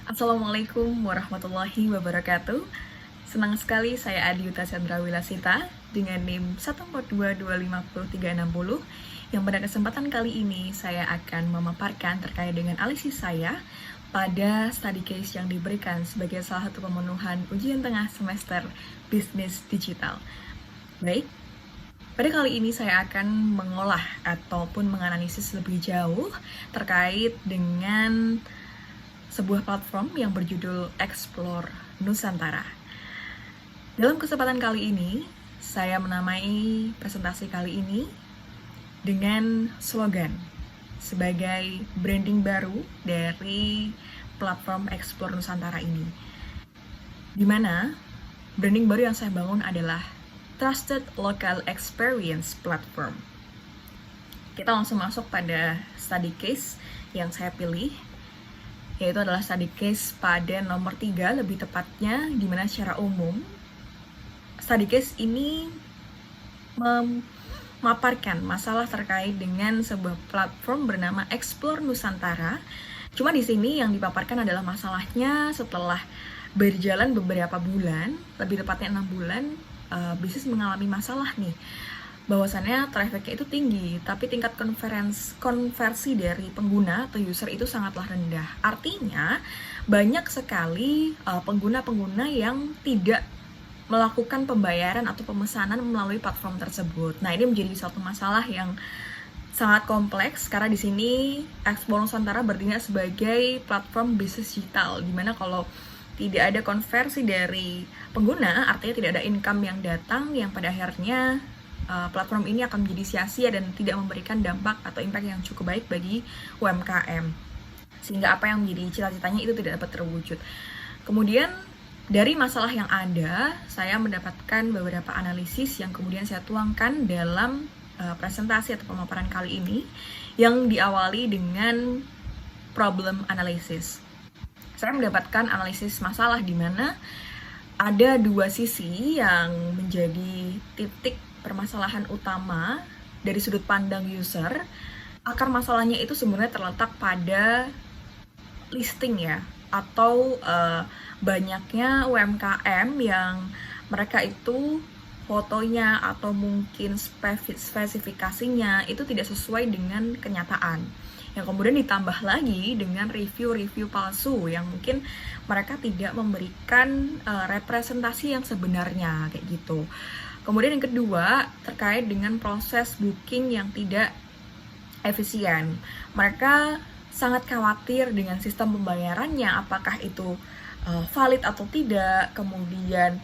Assalamualaikum warahmatullahi wabarakatuh. Senang sekali saya Adiuta Sandra Wilasita dengan NIM 142250360 yang pada kesempatan kali ini saya akan memaparkan terkait dengan analisis saya pada study case yang diberikan sebagai salah satu pemenuhan ujian tengah semester bisnis digital. Baik, pada kali ini saya akan mengolah ataupun menganalisis lebih jauh terkait dengan sebuah platform yang berjudul Explore Nusantara. Dalam kesempatan kali ini, saya menamai presentasi kali ini dengan slogan sebagai branding baru dari platform Explore Nusantara ini. Di mana branding baru yang saya bangun adalah Trusted Local Experience Platform. Kita langsung masuk pada study case yang saya pilih, yaitu adalah study case pada nomor 3 lebih tepatnya, di mana secara umum study case ini memaparkan masalah terkait dengan sebuah platform bernama Explore Nusantara. Cuma di sini yang dipaparkan adalah masalahnya setelah berjalan beberapa bulan, lebih tepatnya 6 bulan, bisnis mengalami masalah nih, bahwasannya traffic-nya itu tinggi, tapi tingkat konversi dari pengguna atau user itu sangatlah rendah. Artinya, banyak sekali pengguna-pengguna yang tidak melakukan pembayaran atau pemesanan melalui platform tersebut. Nah, ini menjadi suatu masalah yang sangat kompleks, karena di sini Explore Nusantara berdiri sebagai platform bisnis digital, dimana kalau tidak ada konversi dari pengguna, artinya tidak ada income yang datang, yang pada akhirnya platform ini akan menjadi sia-sia dan tidak memberikan dampak atau impact yang cukup baik bagi UMKM, sehingga apa yang menjadi cita-citanya itu tidak dapat terwujud. Kemudian dari masalah yang ada, saya mendapatkan beberapa analisis yang kemudian saya tuangkan dalam presentasi atau pemaparan kali ini, yang diawali dengan problem analysis. Saya mendapatkan analisis masalah di mana ada dua sisi yang menjadi titik permasalahan utama dari sudut pandang user. Akar masalahnya itu sebenarnya terletak pada listing ya, atau banyaknya UMKM yang mereka itu fotonya atau mungkin spesifikasinya itu tidak sesuai dengan kenyataan, yang kemudian ditambah lagi dengan review-review palsu yang mungkin mereka tidak memberikan representasi yang sebenarnya, kayak gitu. Kemudian yang kedua, terkait dengan proses booking yang tidak efisien. Mereka sangat khawatir dengan sistem pembayarannya, apakah itu valid atau tidak. Kemudian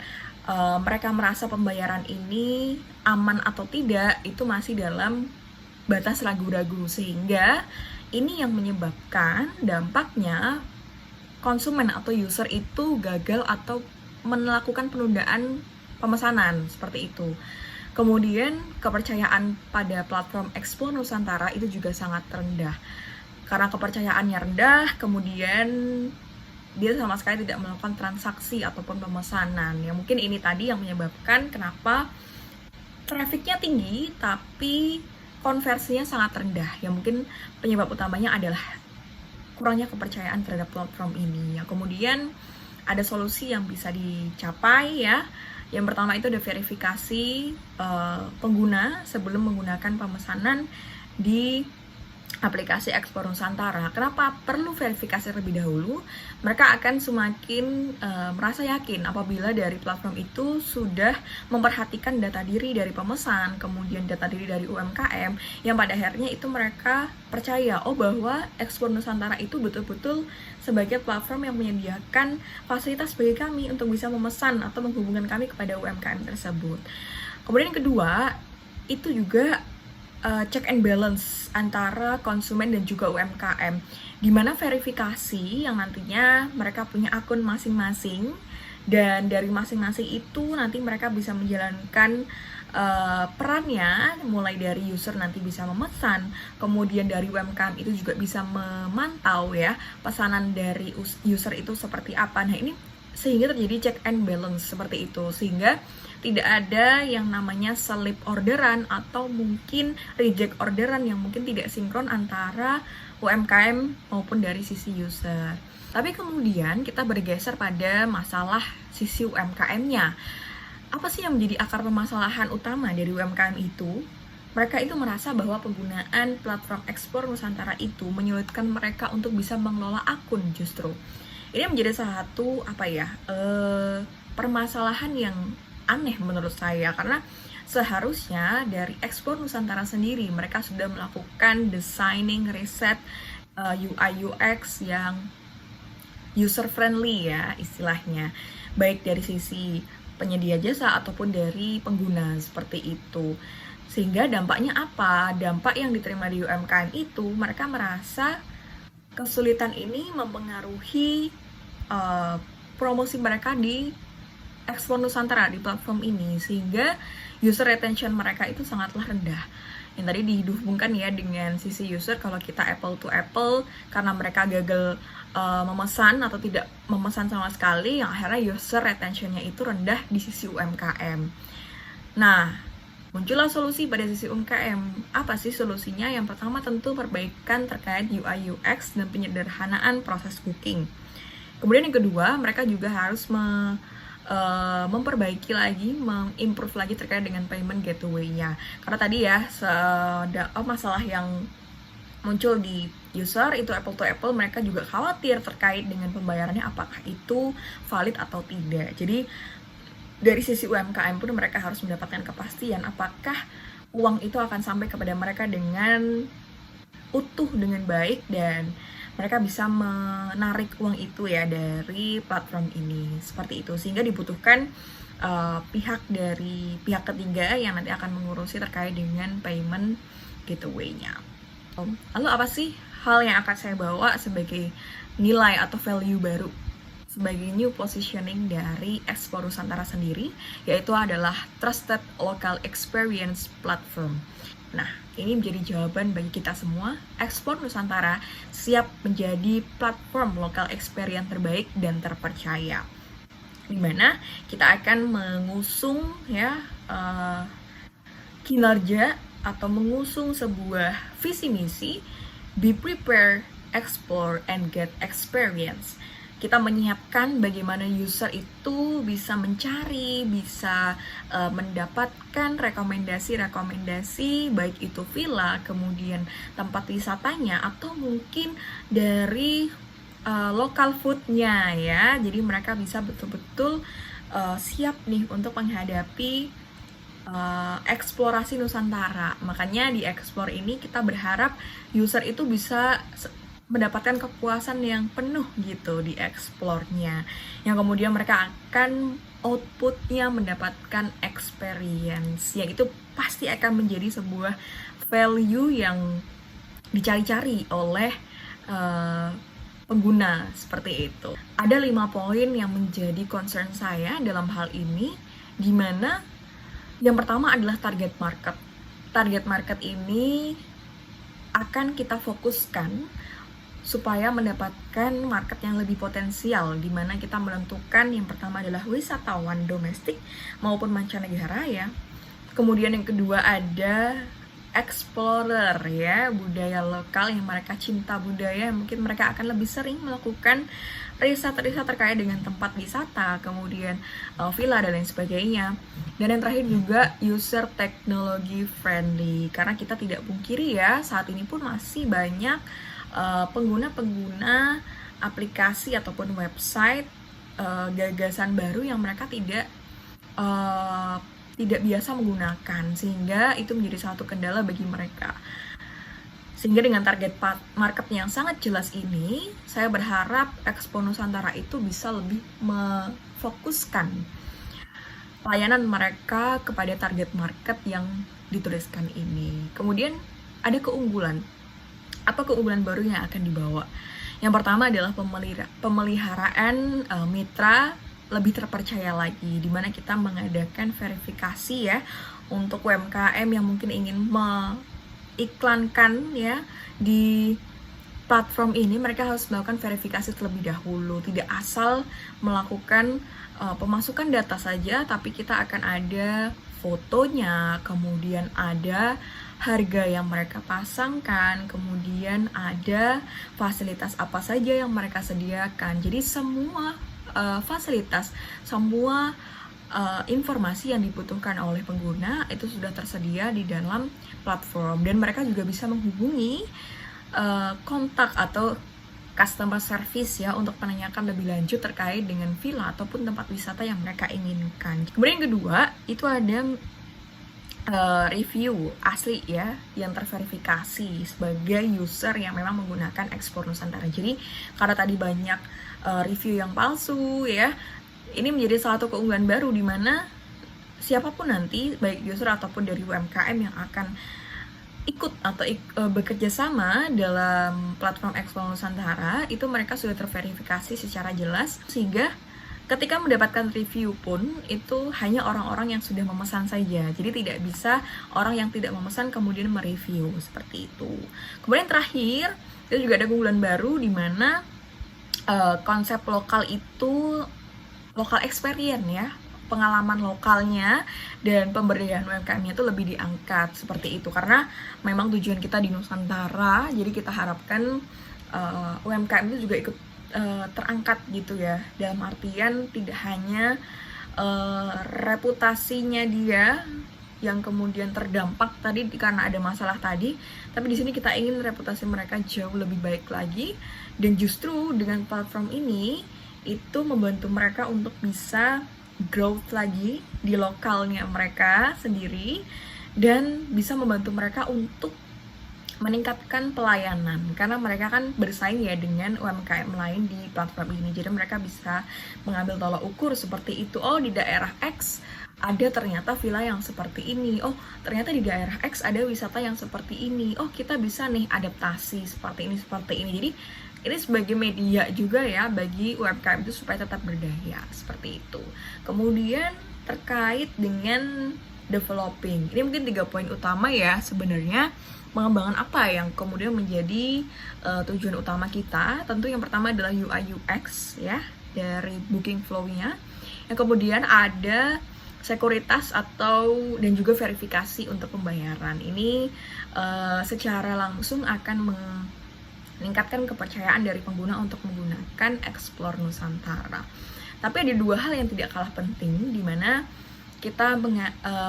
mereka merasa pembayaran ini aman atau tidak, itu masih dalam batas ragu-ragu, sehingga ini yang menyebabkan dampaknya konsumen atau user itu gagal atau melakukan penundaan pemesanan, seperti itu. Kemudian kepercayaan pada platform Explore Nusantara itu juga sangat rendah. Karena kepercayaannya rendah, kemudian dia sama sekali tidak melakukan transaksi ataupun pemesanan. Ya mungkin ini tadi yang menyebabkan kenapa trafficnya tinggi tapi konversinya sangat rendah. Ya mungkin penyebab utamanya adalah kurangnya kepercayaan terhadap platform ini. Ya kemudian ada solusi yang bisa dicapai ya. Yang pertama itu ada verifikasi pengguna sebelum menggunakan pemesanan di aplikasi Explore Nusantara. Kenapa perlu verifikasi terlebih dahulu? Mereka akan semakin merasa yakin apabila dari platform itu sudah memperhatikan data diri dari pemesan, kemudian data diri dari UMKM, yang pada akhirnya itu mereka percaya, bahwa Explore Nusantara itu betul-betul sebagai platform yang menyediakan fasilitas bagi kami untuk bisa memesan atau menghubungkan kami kepada UMKM tersebut. Kemudian yang kedua, itu juga check and balance antara konsumen dan juga UMKM, di mana verifikasi yang nantinya mereka punya akun masing-masing, dan dari masing-masing itu nanti mereka bisa menjalankan perannya, mulai dari user nanti bisa memesan, kemudian dari UMKM itu juga bisa memantau ya pesanan dari user itu seperti apa. Nah ini sehingga terjadi check and balance seperti itu, sehingga tidak ada yang namanya selip orderan atau mungkin reject orderan yang mungkin tidak sinkron antara UMKM maupun dari sisi user. Tapi kemudian kita bergeser pada masalah sisi UMKM-nya. Apa sih yang menjadi akar permasalahan utama dari UMKM itu? Mereka itu merasa bahwa penggunaan platform Explore Nusantara itu menyulitkan mereka untuk bisa mengelola akun justru. Ini menjadi salah satu permasalahan yang aneh menurut saya, karena seharusnya dari Explore Nusantara sendiri mereka sudah melakukan designing, riset UI UX yang user friendly ya istilahnya, baik dari sisi penyedia jasa ataupun dari pengguna seperti itu. Sehingga dampaknya apa? Dampak yang diterima di UMKM itu, mereka merasa kesulitan ini mempengaruhi promosi mereka di Explore Nusantara, di platform ini, sehingga user retention mereka itu sangatlah rendah. Yang tadi dihubungkan ya dengan sisi user, kalau kita apple to apple, karena mereka gagal memesan atau tidak memesan sama sekali, yang akhirnya user retentionnya itu rendah di sisi UMKM. Nah, muncullah solusi pada sisi UMKM. Apa sih solusinya? Yang pertama tentu perbaikan terkait UI UX dan penyederhanaan proses booking. Kemudian yang kedua, mereka juga harus memperbaiki lagi, mengimprove lagi terkait dengan payment gateway-nya. Karena tadi ya, masalah yang muncul di user itu apple to apple, mereka juga khawatir terkait dengan pembayarannya apakah itu valid atau tidak. Jadi dari sisi UMKM pun mereka harus mendapatkan kepastian apakah uang itu akan sampai kepada mereka dengan utuh, dengan baik, dan mereka bisa menarik uang itu ya dari platform ini, seperti itu. Sehingga dibutuhkan pihak ketiga yang nanti akan mengurusi terkait dengan payment gateway-nya. Lalu apa sih hal yang akan saya bawa sebagai nilai atau value baru sebagai new positioning dari Explore Nusantara sendiri, yaitu adalah Trusted Local Experience Platform. Nah, ini menjadi jawaban bagi kita semua. Explore Nusantara siap menjadi platform local experience terbaik dan terpercaya, di mana kita akan mengusung kinerja atau mengusung sebuah visi misi, be prepared, explore, and get experience. Kita menyiapkan bagaimana user itu bisa mencari, bisa mendapatkan rekomendasi-rekomendasi, baik itu villa, kemudian tempat wisatanya, atau mungkin dari local foodnya ya. Jadi mereka bisa betul-betul siap nih untuk menghadapi eksplorasi Nusantara. Makanya di Explore ini kita berharap user itu bisa mendapatkan kepuasan yang penuh gitu di Explore-nya, yang kemudian mereka akan outputnya mendapatkan experience yang itu pasti akan menjadi sebuah value yang dicari-cari oleh pengguna, seperti itu. Ada 5 poin yang menjadi concern saya dalam hal ini, dimana yang pertama adalah target market. Target market ini akan kita fokuskan supaya mendapatkan market yang lebih potensial, di mana kita menentukan yang pertama adalah wisatawan domestik maupun mancanegara ya. Kemudian yang kedua ada explorer ya, budaya lokal yang mereka cinta budaya, mungkin mereka akan lebih sering melakukan riset-riset terkait dengan tempat wisata, kemudian villa dan lain sebagainya. Dan yang terakhir juga user technology friendly, karena kita tidak pungkiri ya, saat ini pun masih banyak pengguna-pengguna aplikasi ataupun website gagasan baru yang mereka tidak biasa menggunakan, sehingga itu menjadi satu kendala bagi mereka. Sehingga dengan target market yang sangat jelas ini, saya berharap Explore Nusantara itu bisa lebih memfokuskan pelayanan mereka kepada target market yang dituliskan ini. Kemudian ada keunggulan. Apa keunggulan baru yang akan dibawa? Yang pertama adalah pemeliharaan mitra lebih terpercaya lagi, di mana kita mengadakan verifikasi ya untuk UMKM yang mungkin ingin mengiklankan ya di platform ini mereka harus melakukan verifikasi terlebih dahulu, tidak asal melakukan pemasukan data saja, tapi kita akan ada fotonya, kemudian ada harga yang mereka pasangkan, kemudian ada fasilitas apa saja yang mereka sediakan. Jadi semua fasilitas, semua informasi yang dibutuhkan oleh pengguna itu sudah tersedia di dalam platform, dan mereka juga bisa menghubungi kontak atau customer service ya untuk menanyakan lebih lanjut terkait dengan villa ataupun tempat wisata yang mereka inginkan. Kemudian yang kedua itu ada review asli ya yang terverifikasi sebagai user yang memang menggunakan Explore Nusantara. Jadi karena tadi banyak review yang palsu ya, ini menjadi salah satu keunggulan baru di mana siapapun nanti baik user ataupun dari UMKM yang akan ikut atau bekerja sama dalam platform Explore Nusantara itu mereka sudah terverifikasi secara jelas, sehingga ketika mendapatkan review pun itu hanya orang-orang yang sudah memesan saja. Jadi tidak bisa orang yang tidak memesan kemudian mereview seperti itu. Kemudian terakhir itu juga ada keunggulan baru di mana konsep lokal itu lokal experience ya, pengalaman lokalnya dan pemberdayaan UMKM-nya itu lebih diangkat seperti itu, karena memang tujuan kita di Nusantara, jadi kita harapkan UMKM itu juga ikut terangkat gitu ya, dalam artian tidak hanya reputasinya dia yang kemudian terdampak tadi karena ada masalah tadi, tapi di sini kita ingin reputasi mereka jauh lebih baik lagi, dan justru dengan platform ini itu membantu mereka untuk bisa growth lagi di lokalnya mereka sendiri, dan bisa membantu mereka untuk meningkatkan pelayanan karena mereka kan bersaing ya dengan UMKM lain di platform ini. Jadi mereka bisa mengambil tolak ukur seperti itu. Oh, di daerah X ada ternyata villa yang seperti ini. Oh, ternyata di daerah X ada wisata yang seperti ini. Oh, kita bisa nih adaptasi seperti ini, seperti ini. Jadi ini sebagai media juga ya bagi UMKM itu supaya tetap berdaya seperti itu. Kemudian terkait dengan developing, ini mungkin 3 poin utama ya sebenarnya. Pengembangan apa yang kemudian menjadi tujuan utama kita? Tentu yang pertama adalah UI UX ya dari booking flow-nya. Yang kemudian ada sekuritas atau dan juga verifikasi untuk pembayaran. Ini secara langsung akan meningkatkan kepercayaan dari pengguna untuk menggunakan Explore Nusantara. Tapi ada 2 hal yang tidak kalah penting, di mana kita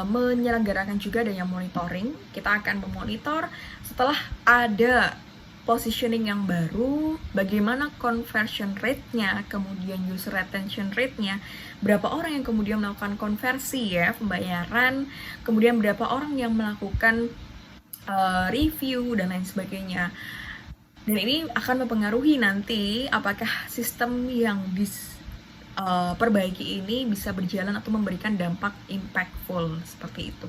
menyelenggarakan juga adanya monitoring. Kita akan memonitor setelah ada positioning yang baru, bagaimana conversion rate-nya, kemudian user retention rate-nya, berapa orang yang kemudian melakukan konversi ya, pembayaran, kemudian berapa orang yang melakukan review, dan lain sebagainya. Dan ini akan mempengaruhi nanti apakah sistem yang perbaiki ini bisa berjalan atau memberikan dampak impactful seperti itu.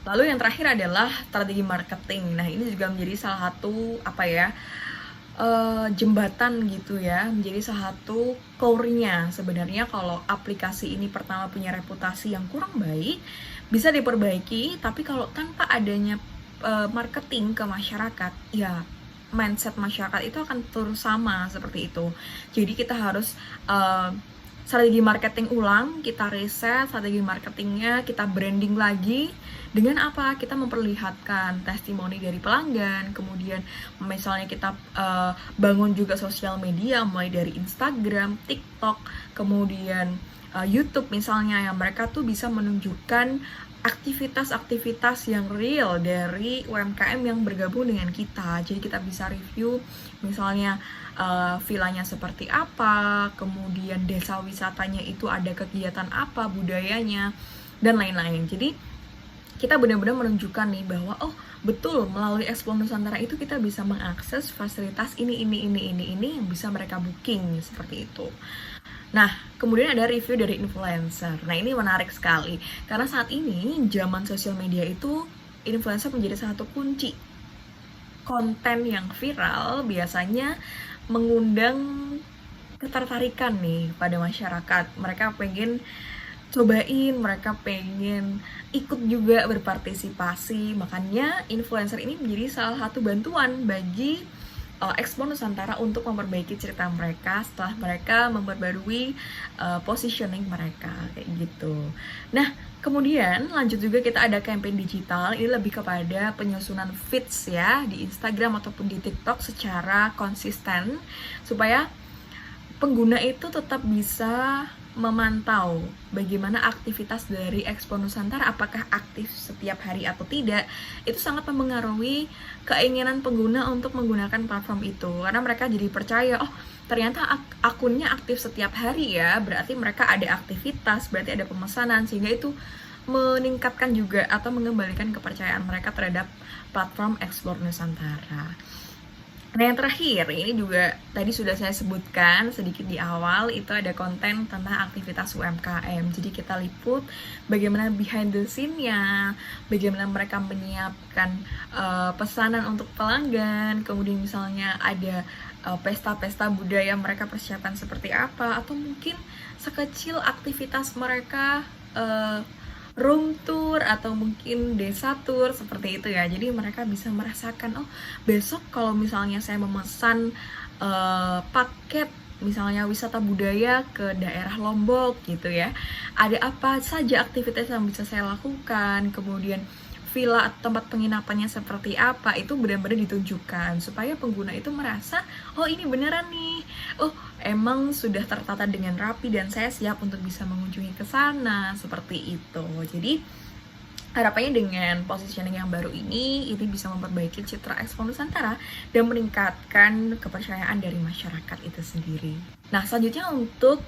Lalu yang terakhir adalah strategi marketing. Nah, ini juga menjadi salah satu jembatan gitu ya, menjadi salah satu core-nya. Sebenarnya kalau aplikasi ini pertama punya reputasi yang kurang baik, bisa diperbaiki, tapi kalau tanpa adanya marketing ke masyarakat, ya mindset masyarakat itu akan terus sama seperti itu. Jadi kita harus strategi marketing ulang, kita riset strategi marketingnya, kita branding lagi. Dengan apa? Kita memperlihatkan testimoni dari pelanggan, kemudian misalnya kita bangun juga sosial media mulai dari Instagram, TikTok, kemudian YouTube misalnya, yang mereka tuh bisa menunjukkan aktivitas-aktivitas yang real dari UMKM yang bergabung dengan kita. Jadi kita bisa review misalnya villanya seperti apa, kemudian desa wisatanya itu ada kegiatan apa, budayanya, dan lain-lain. Jadi kita benar-benar menunjukkan nih bahwa oh betul, melalui Explore Nusantara itu kita bisa mengakses fasilitas ini yang bisa mereka booking seperti itu. Nah, kemudian ada review dari influencer. Nah, ini menarik sekali karena saat ini zaman sosial media itu influencer menjadi salah satu kunci. Konten yang viral biasanya mengundang ketertarikan nih pada masyarakat. Mereka pengen cobain, mereka pengen ikut juga berpartisipasi. Makanya influencer ini menjadi salah satu bantuan bagi Explore Nusantara untuk memperbaiki cerita mereka setelah mereka memperbarui positioning mereka kayak gitu. Nah, kemudian lanjut juga kita ada campaign digital, ini lebih kepada penyusunan feeds ya di Instagram ataupun di TikTok secara konsisten supaya pengguna itu tetap bisa memantau bagaimana aktivitas dari Explore Nusantara, apakah aktif setiap hari atau tidak. Itu sangat mempengaruhi keinginan pengguna untuk menggunakan platform itu, karena mereka jadi percaya, oh ternyata akunnya aktif setiap hari ya, berarti mereka ada aktivitas, berarti ada pemesanan, sehingga itu meningkatkan juga atau mengembalikan kepercayaan mereka terhadap platform Explore Nusantara. Nah, yang terakhir, ini juga tadi sudah saya sebutkan sedikit di awal, itu ada konten tentang aktivitas UMKM. Jadi kita liput bagaimana behind the scene-nya, bagaimana mereka menyiapkan pesanan untuk pelanggan, kemudian misalnya ada pesta-pesta budaya mereka persiapkan seperti apa, atau mungkin sekecil aktivitas mereka room tour atau mungkin desa tour seperti itu ya. Jadi mereka bisa merasakan, oh besok kalau misalnya saya memesan paket misalnya wisata budaya ke daerah Lombok gitu ya, ada apa saja aktivitas yang bisa saya lakukan, kemudian villa tempat penginapannya seperti apa, itu benar-benar ditunjukkan supaya pengguna itu merasa, oh ini beneran nih, oh emang sudah tertata dengan rapi dan saya siap untuk bisa mengunjungi ke sana, seperti itu. Jadi harapannya dengan positioning yang baru ini bisa memperbaiki citra Explore Nusantara dan meningkatkan kepercayaan dari masyarakat itu sendiri. Nah, selanjutnya untuk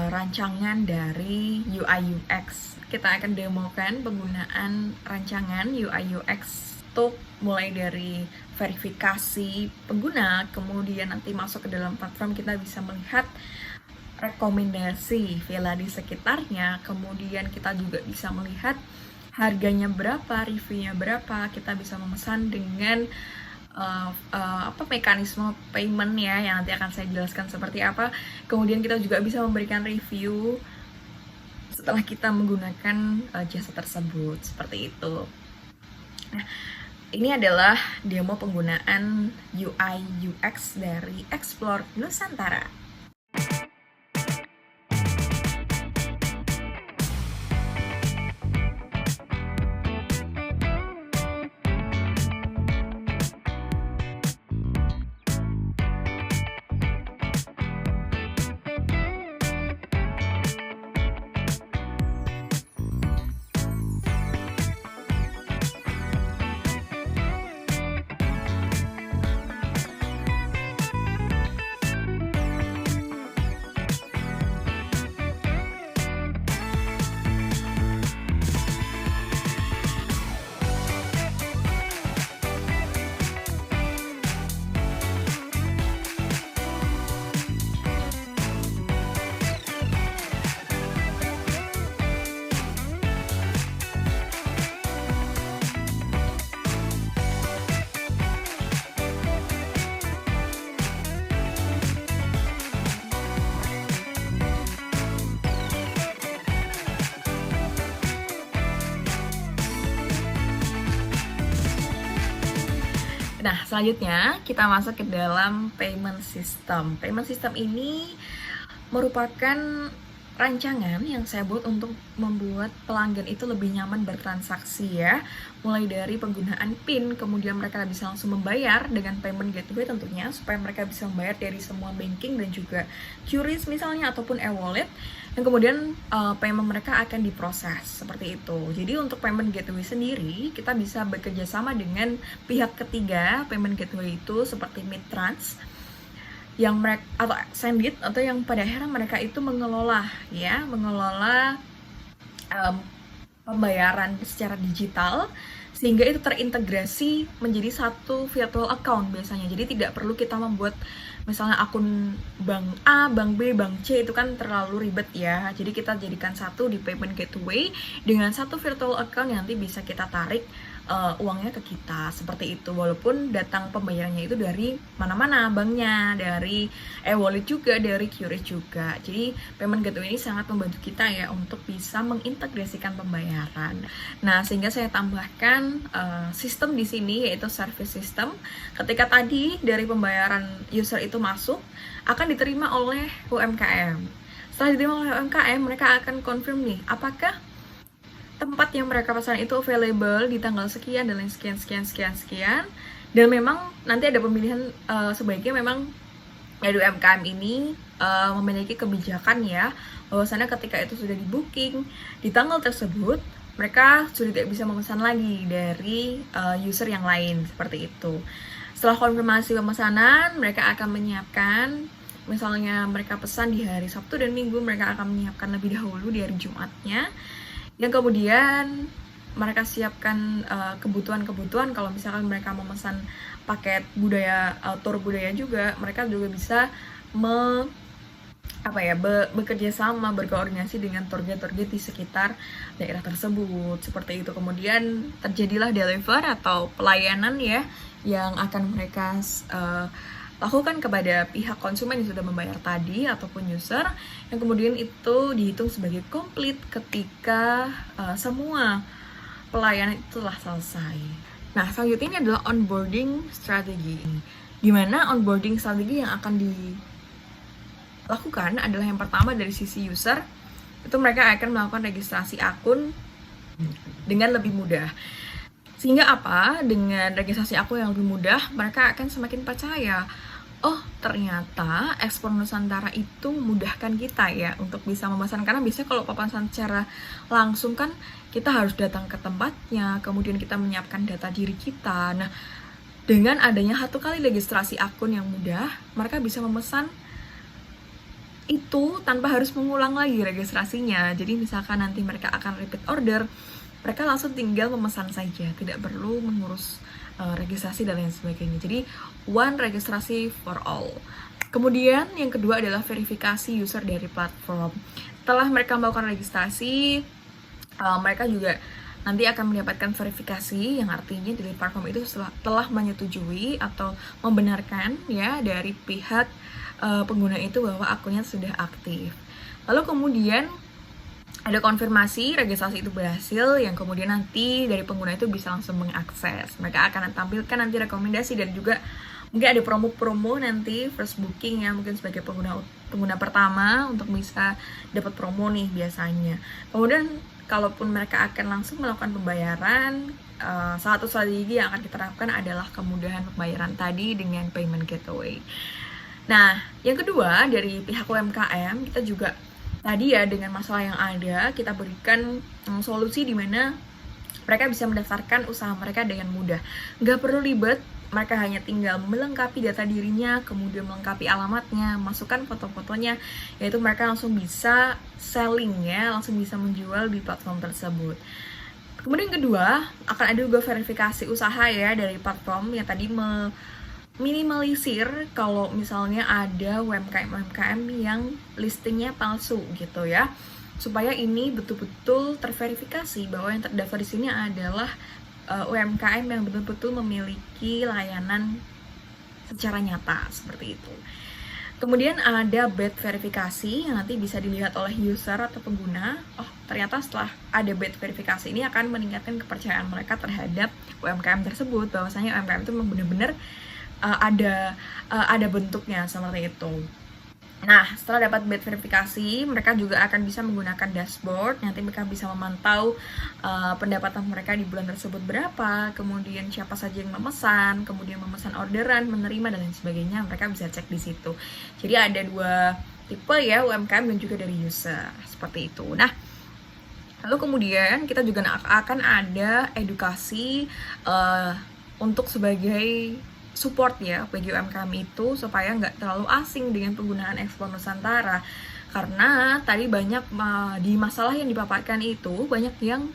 rancangan dari UI UX, kita akan demokan penggunaan rancangan UI UX untuk mulai dari verifikasi pengguna, kemudian nanti masuk ke dalam platform kita bisa melihat rekomendasi villa di sekitarnya, kemudian kita juga bisa melihat harganya berapa, reviewnya berapa, kita bisa memesan dengan mekanisme payment ya, yang nanti akan saya jelaskan seperti apa. Kemudian kita juga bisa memberikan review setelah kita menggunakan jasa tersebut, seperti itu. Nah, ini adalah demo penggunaan UI UX dari Explore Nusantara. Nah, selanjutnya kita masuk ke dalam payment system. Payment system ini merupakan rancangan yang saya buat untuk membuat pelanggan itu lebih nyaman bertransaksi ya. Mulai dari penggunaan PIN, kemudian mereka bisa langsung membayar dengan payment gateway tentunya, supaya mereka bisa membayar dari semua banking dan juga QRIS misalnya, ataupun e-wallet. Dan kemudian payment mereka akan diproses seperti itu. Jadi untuk payment gateway sendiri, kita bisa bekerja sama dengan pihak ketiga payment gateway itu seperti Midtrans, yang mereka atau Sendit, atau yang pada akhirnya mereka itu mengelola pembayaran secara digital, sehingga itu terintegrasi menjadi satu virtual account biasanya. Jadi tidak perlu kita membuat misalnya akun bank A, bank B, bank C, itu kan terlalu ribet ya. Jadi kita jadikan satu di payment gateway dengan satu virtual account yang nanti bisa kita tarik uangnya ke kita, seperti itu. Walaupun datang pembayarannya itu dari mana-mana, banknya, dari e-wallet juga, dari QRIS juga. Jadi payment gateway ini sangat membantu kita ya untuk bisa mengintegrasikan pembayaran. Nah, sehingga saya tambahkan sistem di sini, yaitu service system. Ketika tadi dari pembayaran user itu masuk, akan diterima oleh UMKM. Setelah diterima oleh UMKM, mereka akan confirm nih, apakah tempat yang mereka pesan itu available di tanggal sekian dan lain sekian. Dan memang nanti ada pemilihan, sebaiknya memang dari UMKM ini memiliki kebijakan ya, bahwasannya ketika itu sudah di booking di tanggal tersebut, mereka sudah tidak bisa memesan lagi dari user yang lain, seperti itu. Setelah konfirmasi pemesanan, mereka akan menyiapkan, misalnya mereka pesan di hari Sabtu dan Minggu, mereka akan menyiapkan lebih dahulu di hari Jumatnya, yang kemudian mereka siapkan kebutuhan-kebutuhan. Kalau misalkan mereka memesan paket budaya, tour budaya juga, mereka juga bisa bekerja sama, berkoordinasi dengan tour-guide di sekitar daerah tersebut, seperti itu. Kemudian terjadilah deliver atau pelayanan ya, yang akan mereka lakukan kepada pihak konsumen yang sudah membayar tadi ataupun user, yang kemudian itu dihitung sebagai komplit ketika semua pelayanan itu telah selesai. Nah, selanjutnya ini adalah onboarding strategi. Dimana onboarding strategi yang akan dilakukan adalah yang pertama dari sisi user, itu mereka akan melakukan registrasi akun dengan lebih mudah. Sehingga apa? Dengan registrasi akun yang lebih mudah, mereka akan semakin percaya, oh ternyata Ekspor Nusantara itu memudahkan kita ya untuk bisa memesan. Karena biasanya kalau pemesanan secara langsung kan kita harus datang ke tempatnya, kemudian kita menyiapkan data diri kita. Nah, dengan adanya satu kali registrasi akun yang mudah, mereka bisa memesan itu tanpa harus mengulang lagi registrasinya. Jadi misalkan nanti mereka akan repeat order, mereka langsung tinggal memesan saja, tidak perlu mengurus registrasi dan lain sebagainya. Jadi one registrasi for all. Kemudian yang kedua adalah verifikasi user dari platform. Setelah mereka melakukan registrasi, mereka juga nanti akan mendapatkan verifikasi, yang artinya dari platform itu telah menyetujui atau membenarkan ya dari pihak pengguna itu bahwa akunnya sudah aktif. Lalu kemudian ada konfirmasi registrasi itu berhasil, yang kemudian nanti dari pengguna itu bisa langsung mengakses. Mereka akan tampilkan nanti rekomendasi dan juga mungkin ada promo-promo nanti first booking ya, mungkin sebagai pengguna pertama untuk bisa dapat promo nih biasanya. Kemudian kalaupun mereka akan langsung melakukan pembayaran, salah satu strategi yang akan diterapkan adalah kemudahan pembayaran tadi dengan payment gateway. Nah, yang kedua dari pihak UMKM, kita juga tadi ya dengan masalah yang ada, kita berikan solusi di mana mereka bisa mendaftarkan usaha mereka dengan mudah. Nggak perlu ribet, mereka hanya tinggal melengkapi data dirinya, kemudian melengkapi alamatnya, masukkan foto-fotonya, yaitu mereka langsung bisa selling ya, langsung bisa menjual di platform tersebut. Kemudian kedua, akan ada juga verifikasi usaha ya dari platform yang tadi minimalisir kalau misalnya ada UMKM yang listingnya palsu gitu ya, supaya ini betul-betul terverifikasi bahwa yang terdaftar di sini adalah UMKM yang betul-betul memiliki layanan secara nyata, seperti itu. Kemudian ada batch verifikasi yang nanti bisa dilihat oleh user atau pengguna. Oh, ternyata setelah ada batch verifikasi ini akan meningkatkan kepercayaan mereka terhadap UMKM tersebut, bahwasanya UMKM itu memang benar-benar ada bentuknya seperti itu. Nah, setelah dapat batch verifikasi, mereka juga akan bisa menggunakan dashboard. Nanti mereka bisa memantau pendapatan mereka di bulan tersebut berapa, kemudian siapa saja yang memesan, kemudian memesan orderan, menerima dan lain sebagainya. Mereka bisa cek di situ. Jadi ada dua tipe ya, UMKM dan juga dari user, seperti itu. Nah, lalu kemudian kita juga akan ada edukasi untuk sebagai support ya bagi UMKM itu, supaya nggak terlalu asing dengan penggunaan Ekspor Nusantara. Karena tadi banyak di masalah yang dipaparkan itu banyak yang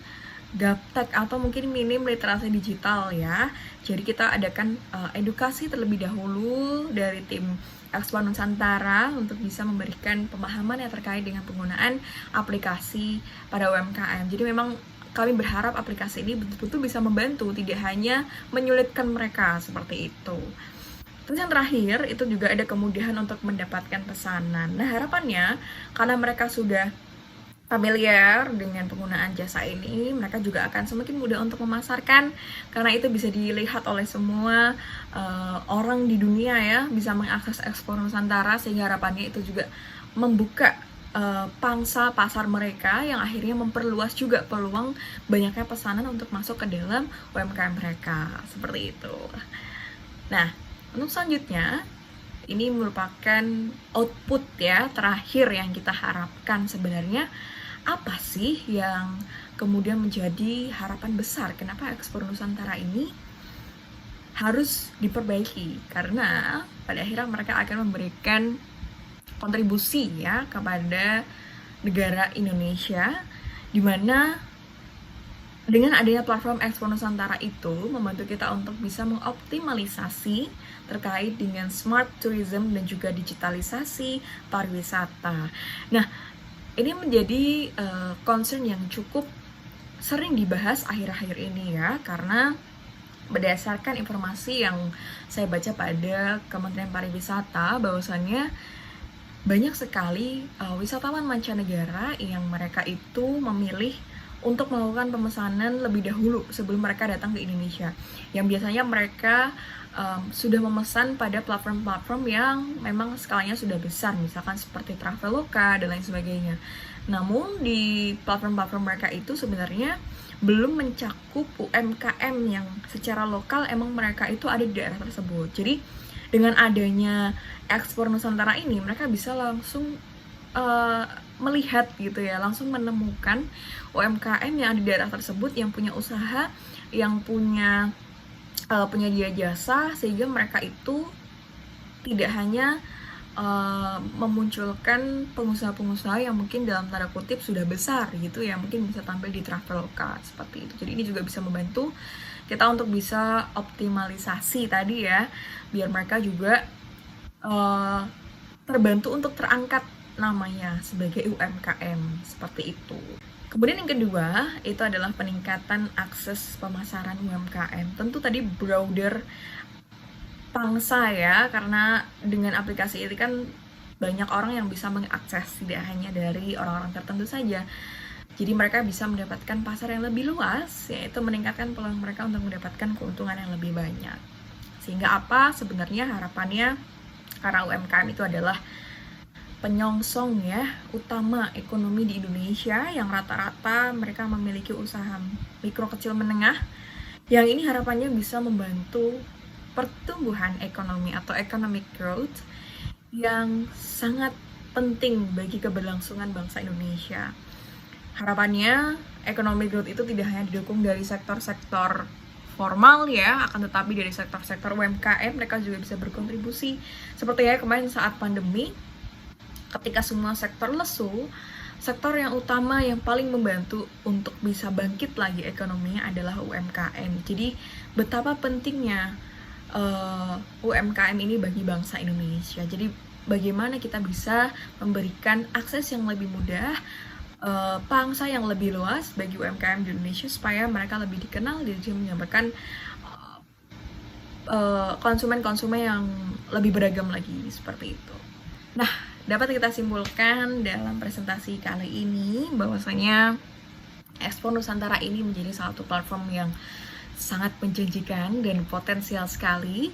gaptek atau mungkin minim literasi digital ya. Jadi kita adakan edukasi terlebih dahulu dari tim Ekspor Nusantara untuk bisa memberikan pemahaman yang terkait dengan penggunaan aplikasi pada UMKM. Jadi memang kami berharap aplikasi ini betul-betul bisa membantu, tidak hanya menyulitkan mereka seperti itu. Terus yang terakhir, itu juga ada kemudahan untuk mendapatkan pesanan. Nah, harapannya karena mereka sudah familiar dengan penggunaan jasa ini, mereka juga akan semakin mudah untuk memasarkan, karena itu bisa dilihat oleh semua orang di dunia ya, bisa mengakses Explore Nusantara, sehingga harapannya itu juga membuka pangsa pasar mereka, yang akhirnya memperluas juga peluang banyaknya pesanan untuk masuk ke dalam UMKM mereka, seperti itu. Nah, untuk selanjutnya, ini merupakan output ya terakhir yang kita harapkan. Sebenarnya apa sih yang kemudian menjadi harapan besar kenapa Explore Nusantara ini harus diperbaiki? Karena pada akhirnya mereka akan memberikan kontribusi ya kepada negara Indonesia, di mana dengan adanya platform Explore Nusantara itu membantu kita untuk bisa mengoptimalisasi terkait dengan smart tourism dan juga digitalisasi pariwisata. Nah, ini menjadi concern yang cukup sering dibahas akhir-akhir ini ya, karena berdasarkan informasi yang saya baca pada Kementerian Pariwisata, bahwasannya banyak sekali wisatawan mancanegara yang mereka itu memilih untuk melakukan pemesanan lebih dahulu sebelum mereka datang ke Indonesia. Yang biasanya mereka sudah memesan pada platform-platform yang memang skalanya sudah besar, misalkan seperti Traveloka dan lain sebagainya. Namun di platform-platform mereka itu sebenarnya belum mencakup UMKM yang secara lokal emang mereka itu ada di daerah tersebut. Jadi dengan adanya Explore Nusantara ini, mereka bisa langsung melihat gitu ya, langsung menemukan UMKM yang ada di daerah tersebut, yang punya usaha, yang punya penyedia jasa, sehingga mereka itu tidak hanya memunculkan pengusaha-pengusaha yang mungkin dalam tanda kutip sudah besar gitu ya, mungkin bisa tampil di Traveloka seperti itu. Jadi ini juga bisa membantu kita untuk bisa optimalisasi tadi ya, biar mereka juga terbantu untuk terangkat namanya sebagai UMKM seperti itu. Kemudian yang kedua, itu adalah peningkatan akses pemasaran UMKM. Tentu tadi broader pangsa ya, karena dengan aplikasi ini kan banyak orang yang bisa mengakses, tidak hanya dari orang-orang tertentu saja. Jadi mereka bisa mendapatkan pasar yang lebih luas, yaitu meningkatkan peluang mereka untuk mendapatkan keuntungan yang lebih banyak. Sehingga apa sebenarnya harapannya, karena UMKM itu adalah penyongsong ya utama ekonomi di Indonesia, yang rata-rata mereka memiliki usaha mikro kecil menengah, yang ini harapannya bisa membantu pertumbuhan ekonomi atau economic growth yang sangat penting bagi keberlangsungan bangsa Indonesia. Harapannya ekonomi growth itu tidak hanya didukung dari sektor-sektor formal ya, akan tetapi dari sektor-sektor UMKM mereka juga bisa berkontribusi. Seperti ya kemarin saat pandemi, ketika semua sektor lesu, sektor yang utama yang paling membantu untuk bisa bangkit lagi ekonominya adalah UMKM. Jadi betapa pentingnya UMKM ini bagi bangsa Indonesia. Jadi bagaimana kita bisa memberikan akses yang lebih mudah, pangsa yang lebih luas bagi UMKM di Indonesia, supaya mereka lebih dikenal dan juga menyambarkan konsumen-konsumen yang lebih beragam lagi seperti itu. Nah, dapat kita simpulkan dalam presentasi kali ini bahwasanya Explore Nusantara ini menjadi satu platform yang sangat menjanjikan dan potensial sekali,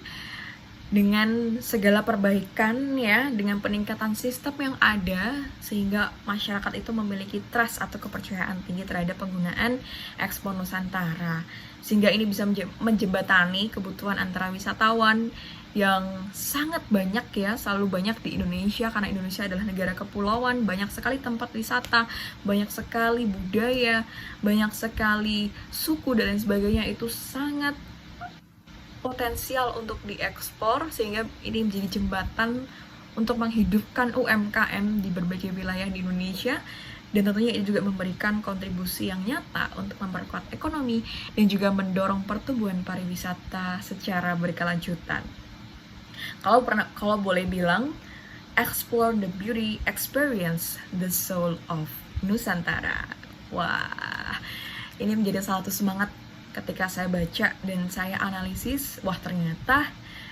dengan segala perbaikan ya, dengan peningkatan sistem yang ada, sehingga masyarakat itu memiliki trust atau kepercayaan tinggi terhadap penggunaan Explore Nusantara, sehingga ini bisa menjembatani kebutuhan antara wisatawan yang sangat banyak ya, selalu banyak di Indonesia, karena Indonesia adalah negara kepulauan, banyak sekali tempat wisata, banyak sekali budaya, banyak sekali suku dan lain sebagainya, itu sangat potensial untuk diekspor, sehingga ini menjadi jembatan untuk menghidupkan UMKM di berbagai wilayah di Indonesia, dan tentunya ini juga memberikan kontribusi yang nyata untuk memperkuat ekonomi dan juga mendorong pertumbuhan pariwisata secara berkelanjutan. Kalau boleh bilang, explore the beauty, experience the soul of Nusantara. Wah, Ini menjadi salah satu semangat ketika saya baca dan saya analisis, wah ternyata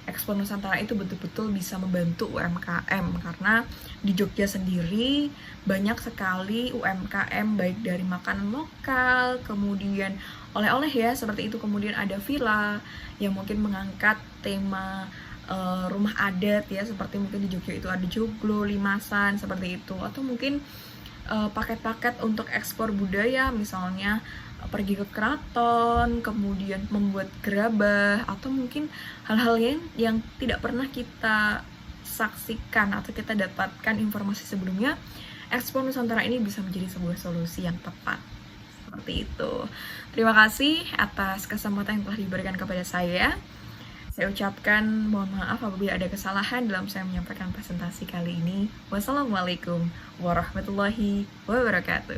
Ekspor Nusantara itu betul-betul bisa membantu UMKM, karena di Jogja sendiri banyak sekali UMKM, baik dari makanan lokal, kemudian oleh-oleh ya seperti itu, kemudian ada villa yang mungkin mengangkat tema rumah adat ya, seperti mungkin di Jogja itu ada joglo, limasan seperti itu, atau mungkin paket-paket untuk ekspor budaya, misalnya pergi ke keraton, kemudian membuat gerabah, atau mungkin hal-hal yang tidak pernah kita saksikan atau kita dapatkan informasi sebelumnya. Ekspor Nusantara ini bisa menjadi sebuah solusi yang tepat. Seperti itu. Terima kasih atas kesempatan yang telah diberikan kepada saya. Saya ucapkan mohon maaf apabila ada kesalahan dalam saya menyampaikan presentasi kali ini. Wassalamualaikum warahmatullahi wabarakatuh.